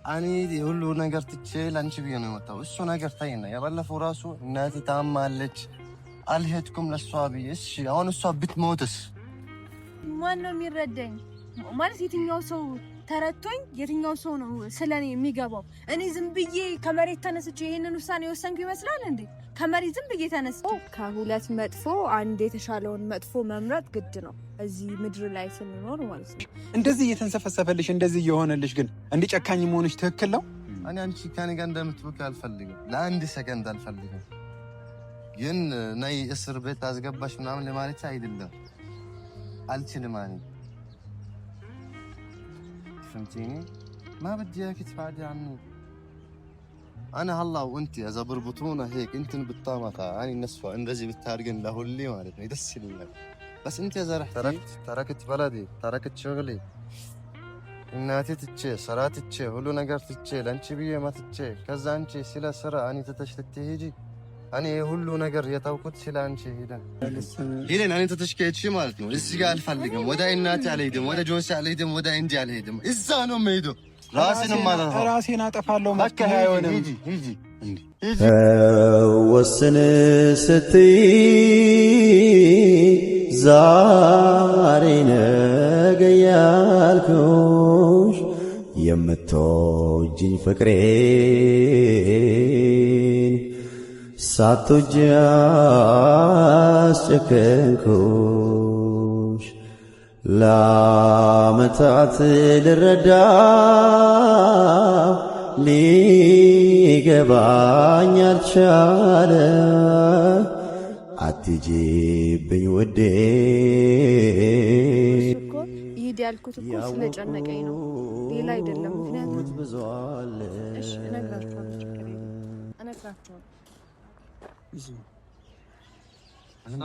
أنا هلو نقرت تشيل أنش بيني وتو إيش نقرت هينا يا بلا فراسو الناس تامالك ألهتكم للصوابي إيش هون الصواب بتموتس ما إنه ميردين ما نسيتني أوصو ترتوين يتني أوصو نو سلاني ميجابو أنا زنبيجي كاميرا تنس تجيهن نوساني وسانكي مثلاً عندي كاميرا زنبيجي تنس كهولات مدفو عندي تشالون مدفو ممرات قدنا أزي مدر لا يسمونه والسم እንደዚህ የተንሰፈሰፈልሽ እንደዚህ የሆነልሽ ግን እንዲህ ጨካኝ መሆንሽ ትክክል ነው أنا أنشي كان قاعد متوكل على الفلقة لا عندي سكند على الفلقة ين ناي إسر بيت أزقبش من عمل مالي سعيد الله ألتي لماني فهمتيني ما بدي إياك تبعدي عني أنا هلا وأنتي إذا بربطونا هيك أنت بالطامة أنا النسفة إن رزي بالتارجن له اللي ما عرفني يدسي لله بس أنت إذا رحتي تركت بلدي تركت شغلي إناتي تتشي صرات تتشي هلو نقر تتشي لانشي بيه ما تتشي كذا أنشي سلا سرا أني تتشتتي هيجي أني هلو نقر يتوقت سلا أنشي هيدا هيلين أني تتشكي شي مالتنو إزي قال فلقم ودا إناتي عليدم ودا جوسي عليدم ودا إندي عليدم إزانو ميدو راسنا ما تظهر راسنا أطفالو مكة هيجي وسن ستي زاري نقيالكوش يمتوجي فكرين ساتو جاس شكنكوش لا متعت للردى ሊገባኝ አልቻለ አትጂብኝ ወዴ እኮ ይሄድ ያልኩት እኮ ስለጨነቀኝ ነው ሌላ አይደለም ምክንያቱም ብዙ አለ እሺ እነግራቸዋለሁ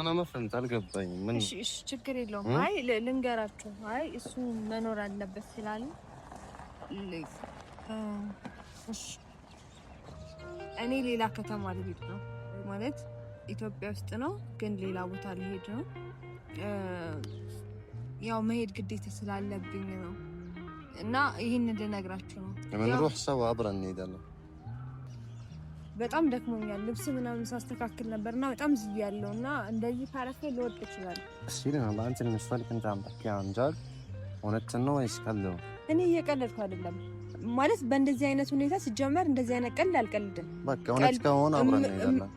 أنا ما فهمت አልገባኝ ምን እሺ ችግር የለውም አይ ልንገራችሁ አይ እሱ መኖር አለበት ስላለ እሺ እኔ ሌላ ከተማ ልሄድ ነው ማለት ኢትዮጵያ ውስጥ ነው ግን ሌላ ቦታ ልሄድ ነው ያው መሄድ ግዴታ ስላለብኝ ነው እና ይሄን ልነግራችሁ ነው የምንሮህ ሰው አብረን እንሄዳለን በጣም ደክሞኛል ልብስ ምናምን ሳስተካክል ነበርና በጣም ዝያለውና እንደዚህ ካረፈ ልወጥ ይችላል እሺ ለምን አንተ ለምሳሌ እንት አምጣክ ያንጃል እውነት ነው ወይስ ቀልድ እኔ እየቀለድኩ አይደለም ማለት በእንደዚህ አይነት ሁኔታ ሲጀመር እንደዚህ አይነት ቀልድ አልቀልድም በቃ እውነት ከሆነ አብረን እንሄዳለን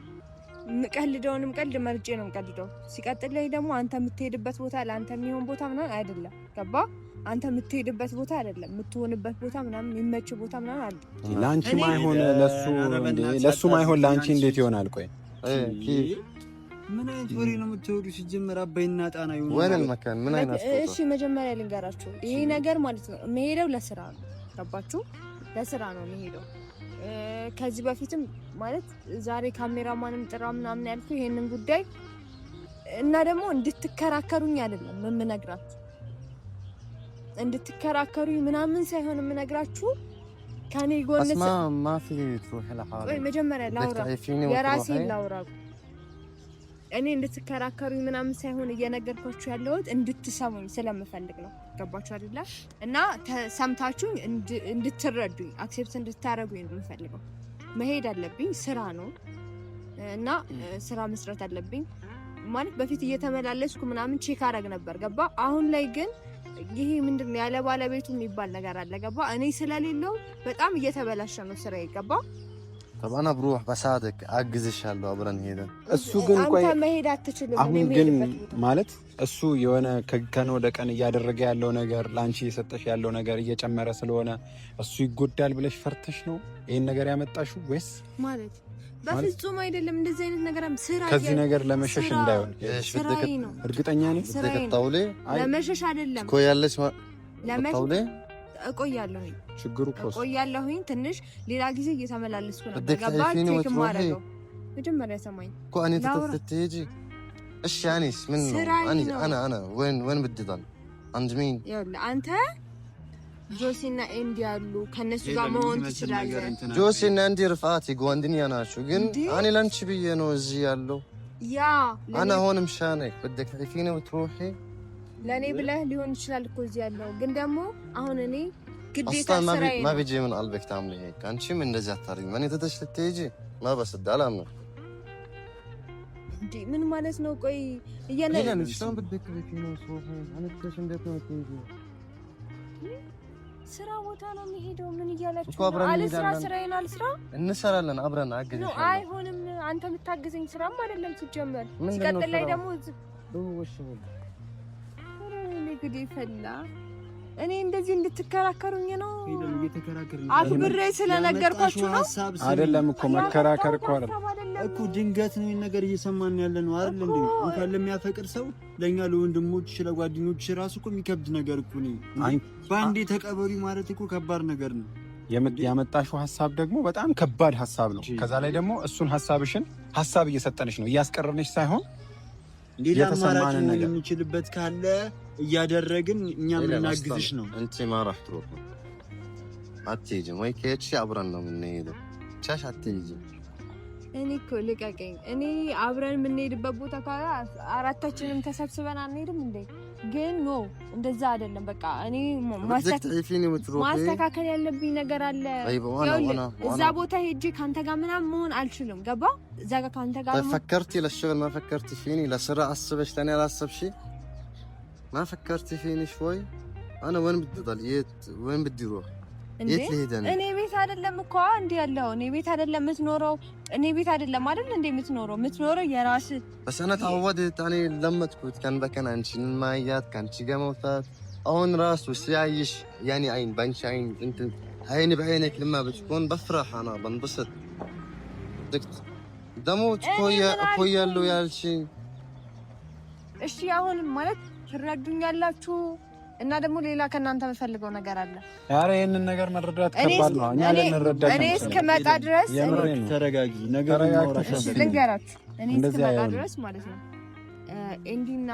ምቀልደውንም ቀልድ መርጬ ነው ቀልደው ሲቀጥል ላይ ደግሞ አንተ የምትሄድበት ቦታ ለአንተ የሚሆን ቦታ ምናምን አይደለም ገባ አንተ የምትሄድበት ቦታ አይደለም የምትሆንበት ቦታ ምናምን የሚመች ቦታ ምናምን አለ ላንቺ ማይሆን ለሱ ማይሆን ላንቺ እንዴት ይሆናል ቆይ ምን አይነት ወሬ ነው የምትወሩ ሲጀመር አባይና ጣና ይሆናል ወይኔ መካን ምን አይነት እሺ መጀመሪያ ልንገራችሁ ይሄ ነገር ማለት ነው መሄደው ለስራ ነው ገባችሁ ለስራ ነው መሄደው ከዚህ በፊትም ማለት ዛሬ ካሜራማንም ጥራ ምናምን ያልኩ ይሄንን ጉዳይ እና ደግሞ እንድትከራከሩኝ አይደለም የምነግራችሁ እንድትከራከሩኝ ምናምን ሳይሆን የምነግራችሁ ከኔ ጎንስ ما في تروح لحالك ወይ መጀመሪያ ላውራ የራሴን ላውራ እኔ እንድትከራከሩኝ ምናምን ሳይሆን እየነገርኳችሁ ያለሁት እንድትሰሙኝ ስለምፈልግ ነው ገባችሁ አይደለ እና ሰምታችሁ እንድትረዱኝ አክሴፕት እንድታረጉኝ ነው የምፈልገው መሄድ አለብኝ ስራ ነው እና ስራ መስራት አለብኝ ማለት በፊት እየተመላለስኩ ምናምን ቼክ አረግ ነበር ገባ አሁን ላይ ግን ይሄ ምንድነው ያለ ባለቤቱ የሚባል ነገር አለ ገባ እኔ ስለሌለው በጣም እየተበላሸ ነው ስራ ይገባ طب انا بروح بساعدك اعجزሻለሁ አብረን ሄደን እሱ ግን ቆይ አንተ መሄድ አትችልም አሁን ግን ማለት እሱ የሆነ ከቀን ወደ ቀን እያደረገ ያለው ነገር ላንቺ የሰጠሽ ያለው ነገር እየጨመረ ስለሆነ እሱ ይጎዳል ብለሽ ፈርተሽ ነው ይሄን ነገር ያመጣሽው ወይስ ማለት በፍጹም አይደለም እንደዚህ አይነት ነገር ስራ ከዚህ ነገር ለመሸሽ እንዳይሆን እርግጠኛ ነኝ ተከታውሌ ለመሸሽ አይደለም እኮ ያለሽ ለመሸሽ እቆያለሁ ችግሩ ኮስ እቆያለሁ ትንሽ ሌላ ጊዜ እየተመላለስኩ ነበር ገባ ቼክ ማረጋው መጀመሪያ ሰማኝ እኮ እኔ ተተተጂ እሺ ያኔስ ምን ነው انا وين بدي ضل عند مين يلا አንተ ጆሲና ኤንዲ ያሉ ከነሱ ጋር መሆን ትችላለህ ጆሲና ኤንዲ رفقاتي ጓደኛ ናቸው ግን እኔ ላንቺ ብዬ ነው እዚህ ያለው ያ انا هون مشانك بدك تعرفيني وتروحي ለኔ ብለህ ሊሆን ይችላል እኮ እዚህ ያለው ግን ደግሞ አሁን እኔ ግዴታ ስራዬ ما بيجي من قلبك تعملي هيك كان شيء من እንደዚህ አታርጊ ማን ተተሽ ልትሄጂ ما بصد አላምነው እንዴ ምን ማለት ነው ቆይ ይሄን ሽታን በደክ ነው ሶፋ አንተሽ እንዴት ነው ትይጂ ስራ ቦታ ነው የሚሄደው ምን እያላችሁ አለ ስራዬን አልስራ እንሰራለን አብረን አግዘሽ አይሆንም አንተ የምታግዘኝ ስራም አይደለም ሲጀመር ሲቀጥል ላይ ደግሞ ወሽ ግዴ ፈላ እኔ እንደዚህ እንድትከራከሩኝ ነው ሄደን እየተከራከርን አክብሬ ስለነገርኳችሁ ነው አይደለም እኮ መከራከር እኮ እኮ ድንገት ነው ነገር እየሰማን ያለ ነው አይደል እንዴ እንኳን ለሚያፈቅር ሰው ለኛ ለወንድሞች ለጓደኞች ራሱ እኮ የሚከብድ ነገር እኮ ነው ባንዴ ተቀበሪ ማለት እኮ ከባድ ነገር ነው ያመጣሽው ሐሳብ ደግሞ በጣም ከባድ ሐሳብ ነው ከዛ ላይ ደግሞ እሱን ሐሳብሽን ሐሳብ እየሰጠንሽ ነው እያስቀረንሽ ሳይሆን ሌላ አማራጭ የሚችልበት ካለ እያደረግን እኛ ምናግዝሽ ነው انت ما راح تروح አትሄጂ ወይ ከሄድሽ አብረን ነው የምንሄደው ቻሽ አትሄጂ እኔ እኮ ልቀቀኝ እኔ አብረን የምንሄድበት ቦታ ካለ አራታችንም ተሰብስበን አንሄድም እንዴ ግን ኖ እንደዛ አይደለም በቃ እኔ ማስተካከል ያለብኝ ነገር አለ እዛ ቦታ ሄጄ ካንተ ጋር ምናምን መሆን አልችልም ገባ እዛ ጋር ካንተ ጋር فكرتي للشغل ما فكرتي فيني لسرعة አስበሽ ተኔ አላሰብሽ ما فكرتي فيني شوي انا وين بدي ضل وين بدي اروح የት ልሄድ ነው እኔ ቤት አይደለም እኮ እንዴ ያለው እኔ ቤት አይደለም የምትኖረው እኔ ቤት አይደለም አይደል እንዴ የምትኖረው የራስ بس انا تعودت انا لمتكوت كان بكن انشي المايات كان شي جموتات اون راس وسيايش يعني عين بنش عين انت عيني بعينك لما بتكون بفرح انا بنبسط دكت دموت كويا له يالشي እሺ አሁን ማለት ትረዱኛላችሁ እና ደግሞ ሌላ ከናንተ የምፈልገው ነገር አለ ኧረ ይሄንን ነገር መረዳት ከባድ ነው እኛ ልንረዳሽ እኔ እስከመጣ ድረስ ተረጋጊ ነገር ማውራሽ ልንገራችሁ እኔ እስከመጣ ድረስ ማለት ነው ኤንዲና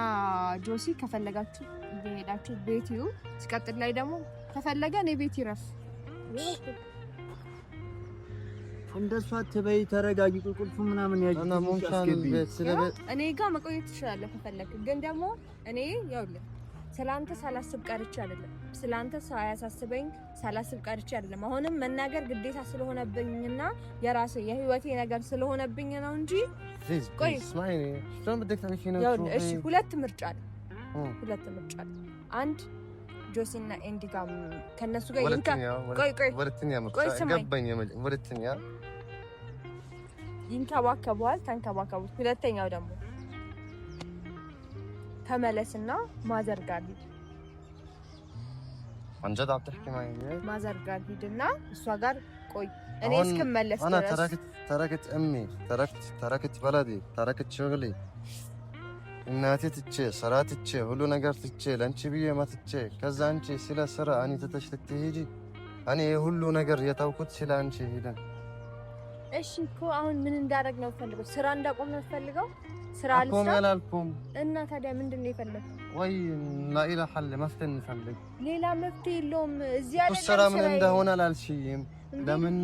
ጆሲ ከፈለጋችሁ እየሄዳችሁ ቤት ይዩ ሲቀጥል ላይ ደግሞ ከፈለገ እኔ ቤት ይረፍ እንደሷ ተበይ ተረጋጊ ቁልፉ ምናምን ያጅ انا ممكن እኔ ጋር መቆየት ትችላለህ ከፈለክ ግን ደግሞ እኔ ያውልህ ስላንተ ሳላስብ ቀርቼ አይደለም ስላንተ ሳያሳስበኝ ሳላስብ ቀርቼ አይደለም አሁንም መናገር ግዴታ ስለሆነብኝና የራሴ የህይወቴ ነገር ስለሆነብኝ ነው እንጂ ቆይ اسمعيني شلون بدك تعيشين እሺ ሁለት ምርጫ አለ አንድ ጆሲና ኤንዲ ጋር ከነሱ ጋር ይንካ ቆይ ወርትኛ ገባኝ ወርትኛ ይንከባከቧል ተንከባከቡት ሁለተኛው ደግሞ ተመለስና ማዘርጋር ሂድ አንጀት አጥፍኪ ማይ ማዘርጋር ሂድና እሷ ጋር ቆይ እኔ እስክመለስ انا تركت امي تركت بلدي تركت شغلي እናቴ ትቼ ስራ ትቼ ሁሉ ነገር ትቼ ለአንቺ ብዬ መጥቼ ከዛ አንቺ ስለ ስራ እኔ ተተሽ ልትሄጂ እኔ ሁሉ ነገር የታውኩት ስለ አንቺ ሄደን እሺ እኮ አሁን ምን እንዳደረግ ነው ፈልገው ስራ እንዳቆም ነው ፈልገው ስራ አልኩም እና ታዲያ ምንድን ነው የፈለከው ወይ ላኢላ ሐል መፍትሄ እንፈልግ ሌላ መፍትሄ የለውም እዚህ አይደለም ስራ ምን እንደሆነ አላልሽኝም ለምን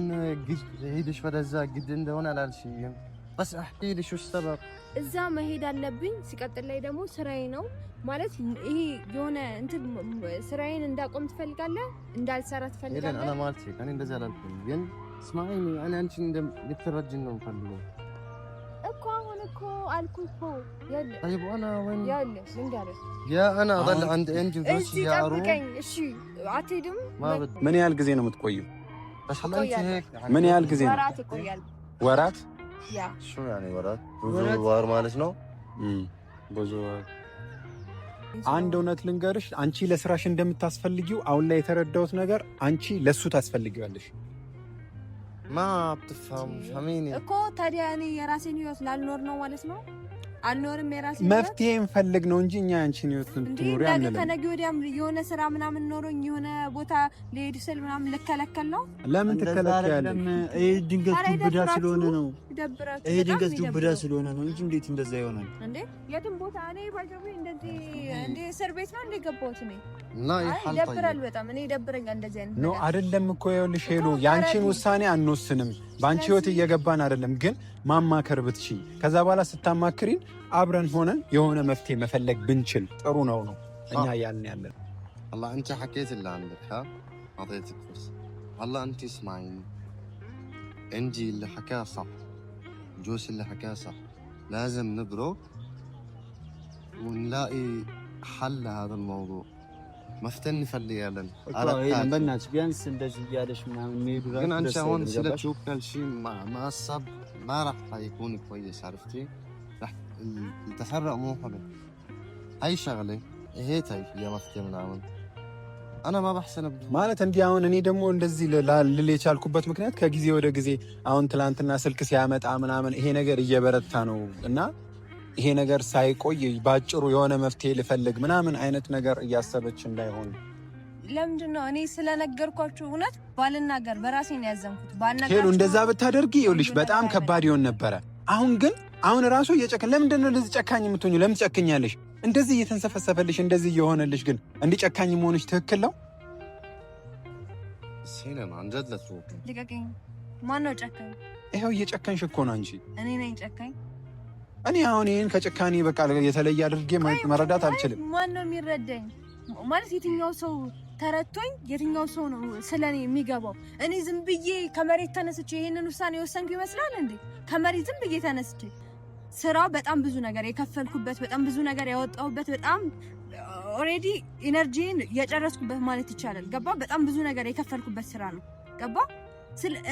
ግድ ሄድሽ ወደዛ ግድ እንደሆነ አላልሽኝም بس احكي لي شو السبب እዛ መሄድ አለብኝ ሲቀጥል ላይ ደግሞ ስራዬ ነው ማለት ይሄ የሆነ እንትን ስራዬን እንዳቆም ትፈልጋለህ እንዳልሰራ ትፈልጋለህ انا مالتي انا እንደዛ አላልኩም ግን اسمعيني انا አንቺ እንደምትረጅኝ ነው ፈልገው እኮ አሁን እኮ አልኩ እኮ ያለ طيب انا وين ያለ ልንገርህ يا انا اضل عند انجي وجوسي يا عروس እሺ አትሄድም ምን ያህል ጊዜ ነው የምትቆየው بس انت هيك ምን ያህል ጊዜ ነው ወራት ይቆያል ወራት ያ شو يعني ወራት ብዙ ወር ማለት ነው ብዙ አንድ እውነት ልንገርሽ አንቺ ለስራሽ እንደምታስፈልጊው አሁን ላይ የተረዳሁት ነገር አንቺ ለሱ ታስፈልጊዋለሽ ما بتفهم فهميني እኮ ታዲያ እኔ የራሴን ህይወት ላልኖር ነው ማለት ነው አልኖርም የራሴን መፍትሄ እንፈልግ ነው እንጂ እኛ አንቺን ህይወት ልትኖሪ አንልም ከነገ ወዲያም የሆነ ስራ ምናምን ኖሮኝ የሆነ ቦታ ልሄድ ስል ምናምን ልከለከል ነው ለምን ትከለከያለሽ ይሄ ድንገት ዱብዳ ስለሆነ ነው ይሄ ድንገት ዱብዳ ስለሆነ ነው እንጂ እንዴት እንደዛ ይሆናል እንዴ የትም ቦታ እኔ ባይገቡ እንደዚህ እንደ እስር ቤት ነው እንደገባሁት እኔ እና ይሐል ይደብራል በጣም እኔ ይደብረኛል እንደዚህ አይነት ነው አይደለም እኮ ይኸውልሽ ሄሎ ያንቺን ውሳኔ አንወስንም ባንቺ ህይወት እየገባን አይደለም ግን ማማከር ብትሺ ከዛ በኋላ ስታማክሪን አብረን ሆነን የሆነ መፍትሄ መፈለግ ብንችል ጥሩ ነው እኛ ያልን ያለን والله انت حكيت اللي عندك ها أعطيتك فرصة. هلا أنت اسمعيني، إنجي اللي حكاه صح، جوس اللي حكاه صح. لازم نبرك ونلاقي حل لهذا الموضوع. مفتن نفليها لنا. በእናትሽ ቢያንስ እንደዚህ እያለሽ ምናምን መሄዱ ራሱ ግን አንቺ ደስ አሁን አይልም። ስለ ገባሽ? تشوف كل شيء مع الصب ما راح يكون كويس، عرفتي؟ راح التفرق مو حلو. هاي شغله هيك هي يا مفتي ምናምን انا ما بحسن ማለት እንዲህ አሁን እኔ ደግሞ እንደዚህ ልል የቻልኩበት ምክንያት ከጊዜ ወደ ጊዜ አሁን ትላንትና ስልክ ሲያመጣ ምናምን ይሄ ነገር እየበረታ ነው እና ይሄ ነገር ሳይቆይ ባጭሩ የሆነ መፍትሄ ልፈልግ ምናምን አይነት ነገር እያሰበች እንዳይሆን። ለምንድን ነው እኔ ስለነገርኳችሁ እውነት ባልናገር በራሴ ነው ያዘንኩት። ባልናገር ሄሉ እንደዛ ብታደርጊ ይኸውልሽ በጣም ከባድ ይሆን ነበረ። አሁን ራሱ እየጨከን ለምንድን ነው እንደዚህ ጨካኝ የምትሆኚው? ለምን ጨክኛለሽ? እንደዚህ እየተንሰፈሰፈልሽ እንደዚህ እየሆነልሽ ግን እንዲህ ጨካኝ መሆንሽ ትክክል ነው? ሲነማ አንጀት ለትሮክ ልቀቀኝ። ማን ነው ጨካኝ? ይሄው እየጨከንሽ እኮ ነው አንቺ። እኔ ነኝ ጨካኝ? እኔ አሁን ይሄን ከጭካኔ በቃ የተለየ አድርጌ መረዳት አልችልም። ማን ነው የሚረዳኝ? ማለት የትኛው ሰው ተረቶኝ የትኛው ሰው ነው ስለኔ የሚገባው? እኔ ዝም ብዬ ከመሬት ተነስቼ ይሄንን ውሳኔ የወሰንኩ ይመስላል እንዴ? ከመሬት ዝም ብዬ ተነስቼ ስራ በጣም ብዙ ነገር የከፈልኩበት፣ በጣም ብዙ ነገር ያወጣሁበት፣ በጣም ኦሬዲ ኢነርጂን የጨረስኩበት ማለት ይቻላል። ገባ? በጣም ብዙ ነገር የከፈልኩበት ስራ ነው። ገባ?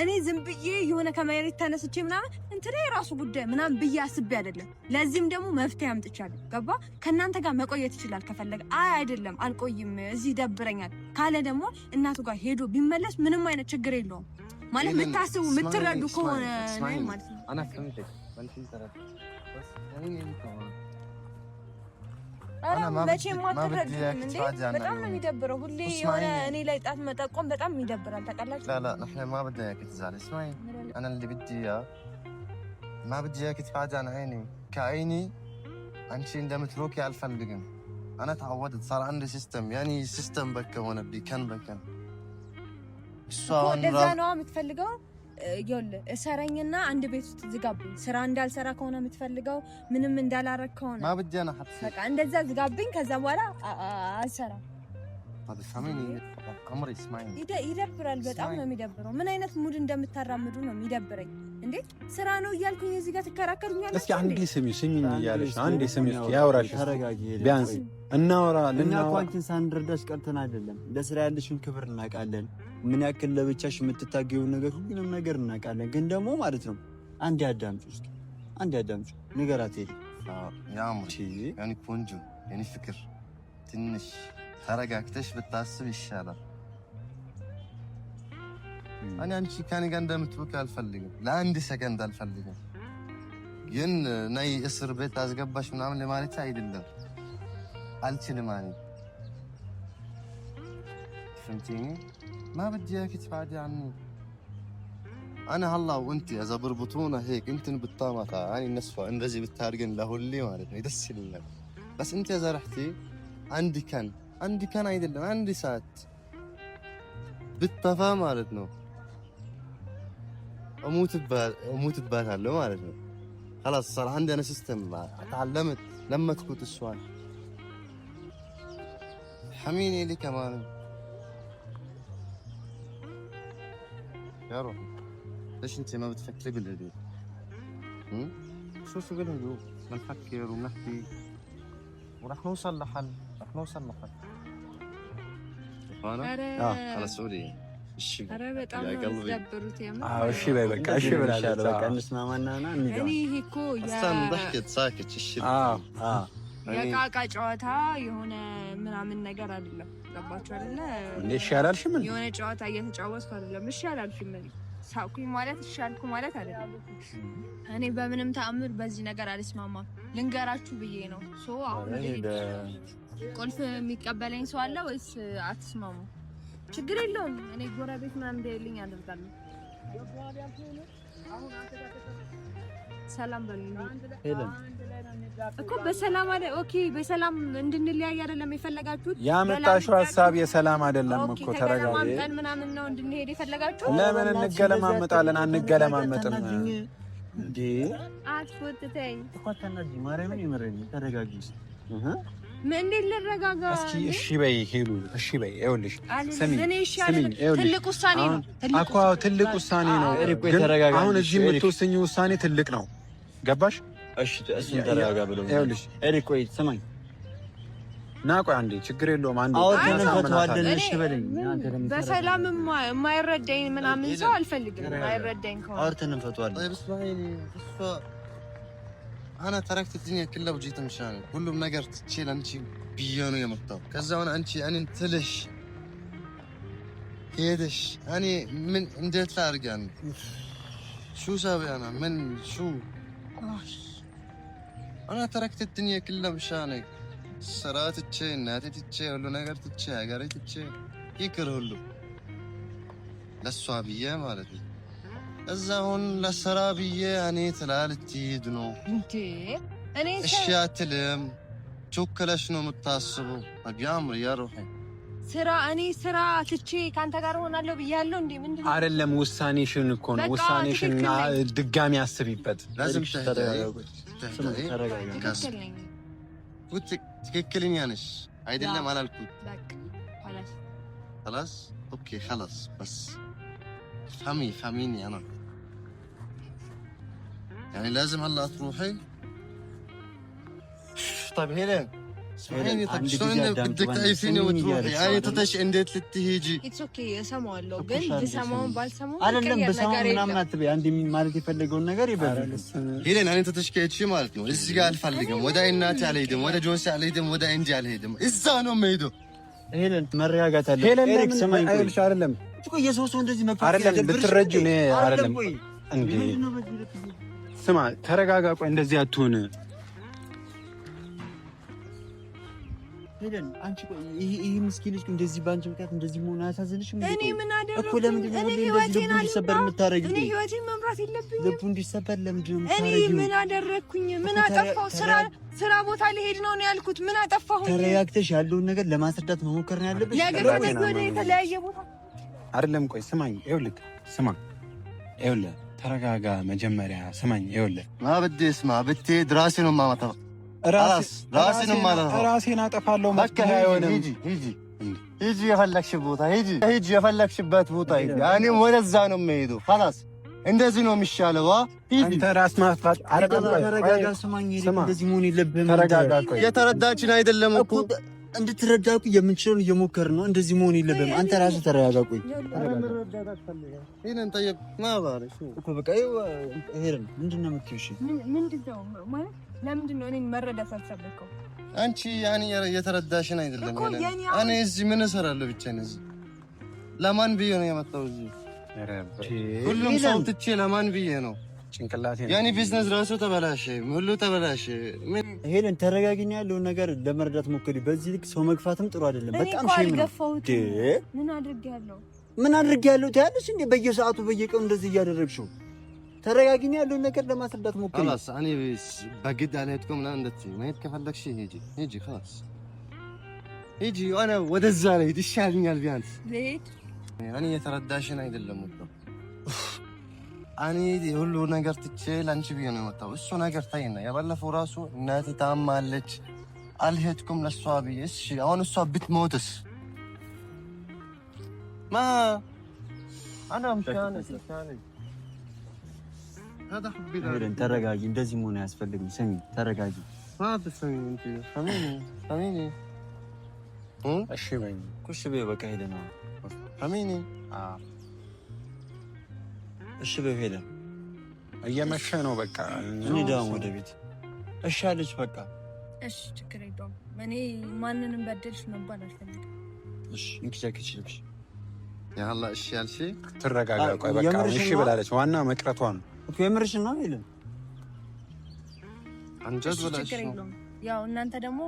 እኔ ዝም ብዬ የሆነ ከመሬት ተነስቼ ምናምን እንትን የራሱ ጉዳይ ምናምን ብዬ አስቤ አይደለም። ለዚህም ደግሞ መፍትሄ አምጥቻለሁ። ገባ? ከእናንተ ጋር መቆየት ይችላል ከፈለገ። አይደለም አልቆይም እዚህ ይደብረኛል ካለ ደግሞ እናቱ ጋር ሄዶ ቢመለስ ምንም አይነት ችግር የለውም። ማለት የምታስቡ የምትረዱ ከሆነ ማለት ነው። መቼም አትረዱም እንዴ? በጣም ነው የሚደብረው። ሁሌ የሆነ እኔ ላይ ጣት መጠቆም በጣም ይደብራል። ታውቃላችሁ? لا نحن ما بدنا اياك تزعلي. اسمعي انا اللي بدي اياه ما بدي اياك تبعدي عن عيني كعيني. انت እንደምትሮኪ አልፈልግም። انا تعودت صار عندي سيستم يعني سيستم بكون بدي كان بكن ለዛ ነው የምትፈልገው። ይኸውልህ እሰረኝና አንድ ቤት ውስጥ ዝጋብኝ። ስራ እንዳልሰራ ከሆነ የምትፈልገው ምንም እንዳላረግ ከሆነ ما بدي انا حبس በቃ እንደዛ ዝጋብኝ። ከዛ በኋላ አልሰራም። هذا سامعني عمري اسمعي ይደብራል። በጣም ነው የሚደብረው። ምን አይነት ሙድ እንደምታራምዱ ነው የሚደብረኝ። እንዴ ስራ ነው እያልኩኝ እዚህ ጋር ትከራከሩኛለሽ? እስኪ አንዴ ስሚኝ እያለሽ አንዴ ስሚ እስኪ ያውራሽ። ቢያንስ እናውራ አንቺን ሳንረዳሽ ቀርተን አይደለም። ለስራ ያለሽን ክብር እናውቃለን። ምን ያክል ለብቻሽ የምትታገዩ ነገር ሁሉንም ነገር እናውቃለን። ግን ደግሞ ማለት ነው አንዴ አዳምጪ እስኪ አንዴ አዳምጪ። ንገራት ሄድ يا عمري يعني كونجو يعني فكر ትንሽ ተረጋግተሽ ብታስብ ይሻላል። እኔ አንቺ ከኔ ጋር እንደምትወቂ አልፈልግም፣ ለአንድ ሰከንድ አልፈልግም። ግን ነይ እስር ቤት አስገባሽ ምናምን ለማለት አይደለም። አልችልም እኔ فهمتيني؟ ما بدي اياك تبعدي عني. انا هلا وانت اذا بربطونا هيك انت بالطامطه يعني النسفه انرجي بالتارجن لهولي مالتني يدسل لك. بس انت اذا رحتي عندي كان አይደለም አንድ ሰዓት ብትጠፋ ማለት ነው እሞትባታለሁ ማለት ነው። خلاص صار عندي انا سيستم اتعلمت لما تكون السؤال حميني لي كمان يا روحي. ليش انت ما بتفكري بالهدوء؟ شو بالهدوء؟ بنفكر ونحكي ورح نوصل لحل. خلاص سوري እሺ በጣም ነው ደብሩት ያማ። እሺ በይ በቃ እሺ ብላለች። በቃ እንስማማና እንዴ እኔ ይሄ እኮ ضحكت ساكت እሺ የቃቃ ጨዋታ የሆነ ምናምን ነገር አይደለም። ገባችሁ አይደለ? እንዴ ይሻላል። ምን የሆነ ጨዋታ እየተጫወትኩ አይደለም። ይሻላል። ሳኩኝ ማለት ይሻልኩ ማለት አይደለም። እኔ በምንም ተአምር በዚህ ነገር አልስማማም። ልንገራችሁ ብዬ ነው። አሁን ቁልፍ የሚቀበለኝ ሰው አለ ወይስ አትስማሙ? ችግር የለውም። እኔ ጎረቤት ምናምን እንደልኝ አደርጋለሁ። ሰላም በሉኝ እኮ በሰላም አይደል? ኦኬ በሰላም እንድንለያይ አይደለም የፈለጋችሁት? ያመጣሽው ሀሳብ የሰላም አይደለም እኮ ተረጋጋ። ምናምን ነው እንድንሄድ የፈለጋችሁት? ለምን እንገለማመጣለን? አንገለማመጥም እንዴ? አትፎትተኝ እኮ ተናጂ ማርያምን ይመረኝ። ተረጋጊ። ምን ልረጋጋ? እስኪ እሺ በይ ሄሉ፣ እሺ በይ። ይኸውልሽ ስሚኝ፣ ትልቅ ውሳኔ ነው። ትልቅ ውሳኔ ነው። አሁን እዚህ የምትወስኚው ውሳኔ ትልቅ ነው። ገባሽ? እሺ እሱን ተረጋጋ ብለው ይኸውልሽ ኤሪክ ቆይ ስማኝ ና ቆይ አንዴ ችግር የለውም አንዴ በሰላም የማይረዳኝ ምናምን ሰው አልፈልግም የማይረዳኝ ከሆነ አውርተን እንፈቷለን انا تركت الدنيا كلها وجيت مشانك كلهم نقر تشيل انت بيانو يا مطاو كذا وانا انت انا انتلش كيدش انا من انديت فارق يعني شو ساوي انا من شو انا تركت الدنيا كلها مشانك سرات تشي ناتي تشي ولا نقر تشي قريت تشي يكره له للصابيه مالتي እዛውን ለሰራብዬ እኔ ትላልትይድ ነው እንዴ እኔ እሺ አትልም ቾከለሽ ነው የምታስበው አቢያምር ያሮህ ስራ ትቼ ካንተ ጋር ሆናለሁ ብያለሁ እንዴ ምንድነው አይደለም ውሳኔሽን እኮ ነው ውሳኔሽን ድጋሚ አስቢበት لازم ተረጋጋ ትክክለኛ ነሽ አይደለም አላልኩት በቃ خلاص اوكي خلاص بس فهميني انا يعني لازم هلا تروحي طيب هيلين اسمعيني طيب شلون بدك تعيفيني وتروحي يعني تتش انديت لتهيجي اتس اوكي اسمعوا ግን بسمعون بالسمعون አይደለም በሰማው ምናምን አትበይ አንዴ ማለት የፈለገውን ነገር ይበል هيلين انا ተተሽከይቺ ማለት ነው እዚህ ጋር አልፈልግም ወደ እናቴ አልሄድም ወደ ጆንሲ አልሄድም ወደ እንጂ አልሄድም እዛ ነው የምሄደው ሄለን መረጋጋት አለ ኤሪክ ሰማኝ አይልሽ አይደለም እኮ የሶስት እንደዚህ መፋቅ አይደለም ብትረጁ ነው አይደለም እንዴ ስማ ተረጋጋ ቆይ እንደዚህ አትሁን ሄለን አንቺ ቆይ ይሄ ምስኪን ልጅ እንደዚህ ባንቺ ምክንያት እንደዚህ መሆን አያሳዝንሽም እኔ ምን አደረኩ እኮ ለምንድን ነው ልቡ እንዲሰበር የምታረጊው እኔ ህይወቴን መምራት የለብኝም ልቡ እንዲሰበር ለምንድን ነው የምታረጊው እኔ ምን አደረኩኝ ምን አጠፋው ስራ ቦታ ልሄድ ነው ያልኩት ምን አጠፋሁ ተረጋግተሽ ያለውን ነገር ለማስረዳት መሞከር ነው ያለብሽ ነገር ወደ የተለያየ ቦታ አይደለም ቆይ ስማኝ ይኸውልህ ስማ ይኸውልህ ተረጋጋ መጀመሪያ ስማኝ ይኸውልህ ما بدي اسمع بدي دراسي ነው ማማታ ራስን ማለት ነው ራሴን አጠፋለሁ መከራ አይሆንም ሂጂ የፈለግሽበት ቦታ ሂጂ የፈለግሽበት ቦታ ሂጂ እኔ ወደዛ ነው የምሄደው خلاص እንደዚህ ነው የሚሻለው አንተ ራስ ማጥፋት አይደለም ተረጋጋ ስማኝ እንደዚህ መሆን የለብህም ተረጋጋ ቆይ የተረዳችን አይደለም እኮ እንድትረዳቁ የምንችለው እየሞከርን ነው እንደዚህ መሆን የለብህም አንተ ራስህ ተረጋጋ ቆይ ይሄን طيب ما بعرف እኮ በቃ ይሄን ምንድነው የምትይው እሺ ምንድነው ማለት ለምንድን ነው እኔን መረዳት አልሰበከው አንቺ ያኔ የተረዳሽን አይደለም እኔ እዚህ ምን እሰራለሁ ብቻ ነው እዚህ ለማን ብዬ ነው የመጣው እዚህ ሁሉም ሰው ትቼ ለማን ብዬ ነው ጭንቅላቴ ያኔ ቢዝነስ ራሱ ተበላሸ ሁሉ ተበላሸ ሄለን ተረጋግኛ ያለውን ነገር ለመረዳት ሞክሪ በዚህ ልክ ሰው መግፋትም ጥሩ አይደለም በጣም ሼም ነው ምን አድርጌያለሁ ታያለሽ እንዴ በየሰዓቱ በየቀኑ እንደዚህ እያደረግሽው ተረጋግኛ ያለውን ነገር ለማስረዳት ሞክሪ خلاص እኔ በግድ አልሄድኩም እና እንደት መሄድ ከፈለግሽ ሂጂ خلاص ሂጂ እኔ ወደዛ ላይ ይሻልኛል ቢያንስ ለሄድ እኔ የተረዳሽን አይደለም ወጣ እኔ ሁሉ ነገር ትቼ ላንቺ ብዬ ነው የመጣው እሱ ነገር ታይና ያባለፈው ራሱ እናቴ ታማለች አልሄድኩም ለሷ ብዬ እሺ አሁን እሷ ብትሞትስ ما انا مشانك هذا حبي ሄለን ተረጋጊ እንደዚህ መሆን አያስፈልግም ስሚ ተረጋጊ ما تسمعني انت فهميني እሺ በይ ኩሽ በይ በቃ ሄለን فهميني እሺ በይ ሄለን እየመሸ ነው በቃ እኔ ዳም ወደ ቤት እሺ አለች በቃ እሺ ችግር የለውም እኔ ማንንም በደልሽ መባል አልፈልግም እሺ እንኪቻከች ልብሽ ያላ እሺ ያልሽ ትረጋጋ ቆይ በቃ እሺ ብላለች ዋና መቅረቷ ነው እኮ የምርሽ ነው ሄለን አንጀት ብላሽ ነው ያው እናንተ ደግሞ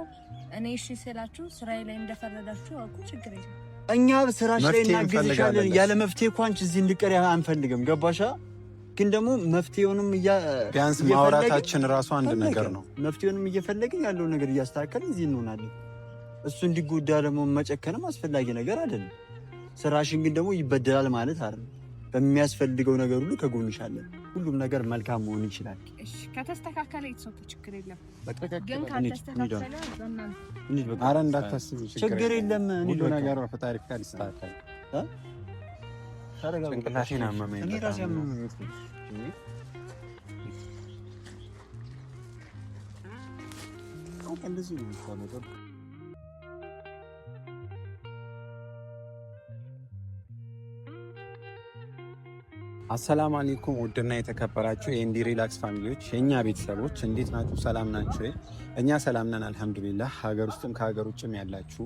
እኔ እሺ ስላችሁ ስራዬ ላይ እንደፈረዳችሁ አውቁ ችግር የለም እኛ ስራሽ ላይ እናግዝሻለን ያለ መፍትሄ እንኳን እዚህ እንድቀር አንፈልግም ገባሻ ግን ደግሞ መፍትሄውንም ቢያንስ ማውራታችን ራሱ አንድ ነገር ነው መፍትሄውንም እየፈለግን ያለው ነገር እያስተካከልን እዚህ እንሆናለን እሱ እንዲጎዳ ደግሞ መጨከንም አስፈላጊ ነገር አይደለም ስራሽን ግን ደግሞ ይበደላል ማለት አይደለም በሚያስፈልገው ነገር ሁሉ ከጎንሽ አለን። ሁሉም ነገር መልካም መሆን ይችላል። እሺ ከተስተካከለ ይተውት ችግር የለም። ግን ካልተስተካከለ ኧረ እንዳታስቡ ችግር የለም። ሁሉ ነገር በፈጣሪ ፍቃድ ይስተካከል። ጭንቅላቴን አመመኝ። እኔ ራሴ አመመኝ። እንደዚህ ነው። አሰላሙ አለይኩም ውድና የተከበራችሁ የኢንዲ ሪላክስ ፋሚሊዎች የኛ ቤተሰቦች እንዴት ናችሁ? ሰላም ናችሁ? እኛ ሰላም ነን አልሐምዱሊላህ። ሀገር ውስጥም ከሀገር ውጭም ያላችሁ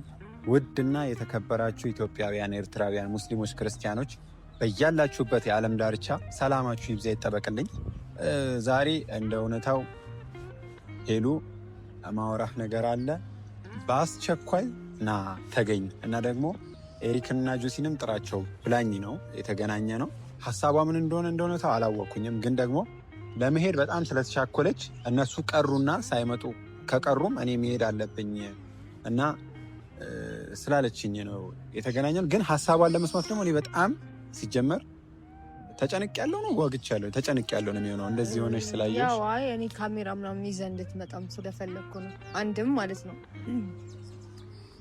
ውድና የተከበራችሁ ኢትዮጵያውያን፣ ኤርትራውያን፣ ሙስሊሞች፣ ክርስቲያኖች በያላችሁበት የዓለም ዳርቻ ሰላማችሁ ይብዛ ይጠበቅልኝ። ዛሬ እንደ እውነታው ሄሉ ማውራህ ነገር አለ፣ በአስቸኳይ ና ተገኝ እና ደግሞ ኤሪክንና ጆሲንም ጥራቸው ብላኝ ነው የተገናኘ ነው። ሀሳቧ ምን እንደሆነ እንደሆነታው አላወቅኩኝም፣ ግን ደግሞ ለመሄድ በጣም ስለተቻኮለች እነሱ ቀሩና ሳይመጡ ከቀሩም እኔ መሄድ አለብኝ እና ስላለችኝ ነው የተገናኘን። ግን ሀሳቧን ለመስማት ደግሞ እኔ በጣም ሲጀመር ተጨንቅ ያለው ነው ጓግች ያለው ተጨንቅ ያለው ነው የሚሆነው። እንደዚህ ሆነች ስላየሽ ያው አይ እኔ ካሜራ ምናምን ይዘህ እንድትመጣም ስለፈለግኩ ነው። አንድም ማለት ነው።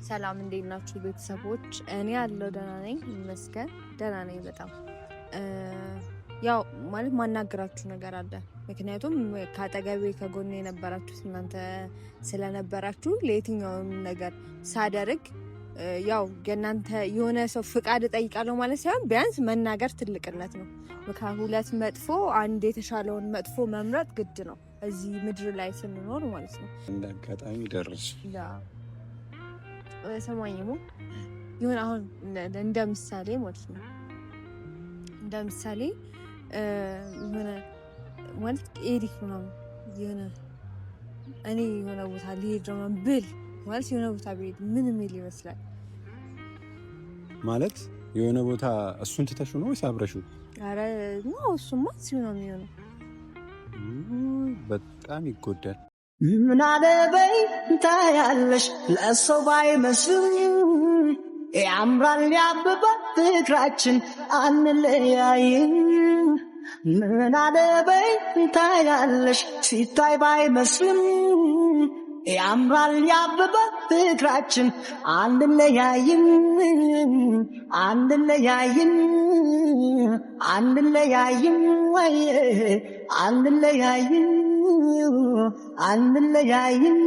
ሰላም እንዴት ናችሁ ቤተሰቦች? እኔ ያለው ደህና ነኝ ይመስገን፣ ደህና ነኝ በጣም። ያው ማለት ማናገራችሁ ነገር አለ። ምክንያቱም ከአጠገቤ ከጎኔ የነበራችሁት እናንተ ስለነበራችሁ ለየትኛውም ነገር ሳደርግ ያው የእናንተ የሆነ ሰው ፍቃድ እጠይቃለሁ ማለት ሳይሆን ቢያንስ መናገር ትልቅነት ነው። ከሁለት መጥፎ አንድ የተሻለውን መጥፎ መምረጥ ግድ ነው እዚህ ምድር ላይ ስንኖር ማለት ነው። እንደ አጋጣሚ ደረስ ሰማኝሙ ይሁን አሁን እንደ ምሳሌ ማለት ነው። እንደ ምሳሌ የሆነ ማለት ኤሪክ ምናምን የሆነ እኔ የሆነ ቦታ ሊሄድ ነው ብል ማለት የሆነ ቦታ ብሄድ ምን የሚል ይመስላል ማለት የሆነ ቦታ እሱን ትተሹ ነው ወይስ አብረሹ? ኧረ ነው እሱማ ሲሆን ነው የሚሆነው። በጣም ይጎዳል። ምን አለበይ ታያለሽ ለሰው ባይመስልም ያምራል ያብባል ፍቅራችን አንለያይም። ምን አለበይ ታያለሽ ሲታይ ባይመስልም ያምራል ያብባል ፍቅራችን አንለያይም አንለያይም አንለያይም ወይ አንለያይም አንለያይም